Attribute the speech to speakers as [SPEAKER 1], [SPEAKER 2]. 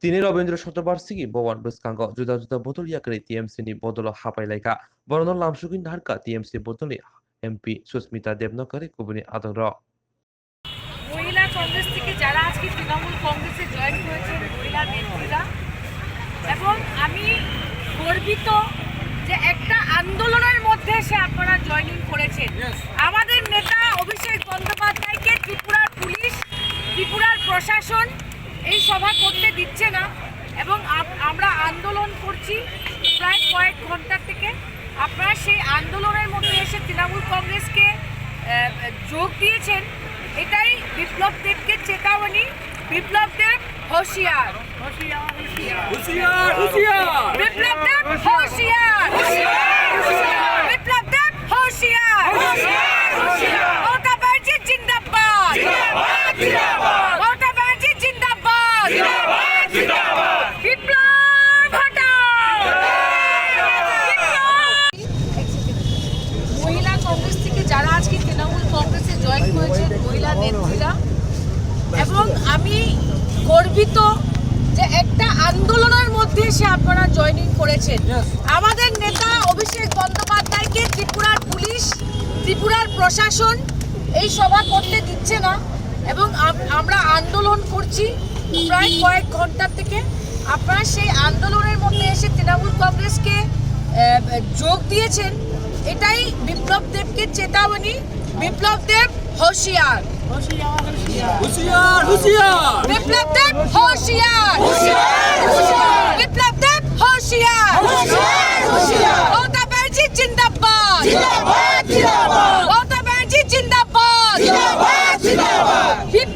[SPEAKER 1] Tini Robindra Shotabarsigi, Bowan Buskango, Juda Botoliakari, TMC Bodolo Hapailaika, Borono Lamshukin Harka, TMC Botoli, MP Susmita Debnokari, Kubuni Adoro.
[SPEAKER 2] মহিলা কংগ্রেস থেকে যারা আজকে তৃণমূল কংগ্রেসে join করেছেন মহিলা নেত্রীরা, এবং আমি গর্বিত যে একটা আন্দোলনের মধ্যে এসে আপনারা জয়েনিং করেছেন। আমাদের নেতা অভিষেক বন্দ্যোপাধ্যায়কে ত্রিপুরার পুলিশ, ত্রিপুরার প্রশাসন এই সভা করতে দিচ্ছে না, এবং আমরা আন্দোলন করছি প্রায় কয়েক ঘন্টা থেকে। আপনারা সেই আন্দোলনের মধ্যে এসে তৃণমূল কংগ্রেসকে যোগ দিয়েছেন, এটাই বিপ্লব দেবকে চেতাবনী। বিপ্লব দেব হোশিয়ার, বিপ্লব দেব হোশিয়ার, বিপ্লব দেব হোশিয়ার। মমতা ব্যানার্জি জিন্দাবাদ, মমতা ব্যানার্জি জিন্দাবাদ, বিপ্লব হটাও। মহিলা কংগ্রেস থেকে যারা আজকে তৃণমূল কংগ্রেসে জয়েন করেছেন মহিলা নেত্রীরা, এবং আমি গর্বিত যে একটা আন্দোলনের মধ্যে এসে আপনারা জয়েনিং করেছেন। আমাদের নেতা অভিষেক বন্দ্যোপাধ্যায়কে ত্রিপুরার পুলিশ, ত্রিপুরার প্রশাসন এই সভা করতে দিচ্ছে না, এবং আমরা আন্দোলন করছি প্রায় কয়েক ঘন্টা থেকে। আপনারা সেই আন্দোলনের মধ্যে এসে তৃণমূল কংগ্রেসকে যোগ দিয়েছেন, এটাই বিপ্লব দেবকে চেতাবনী। বিপ্লব দেব হোশিয়ার, বিপ্লব দেব হোশিয়ার, বিপ্লব দেব হোশিয়ার। মমতা ব্যানার্জি জিন্দাবাদ।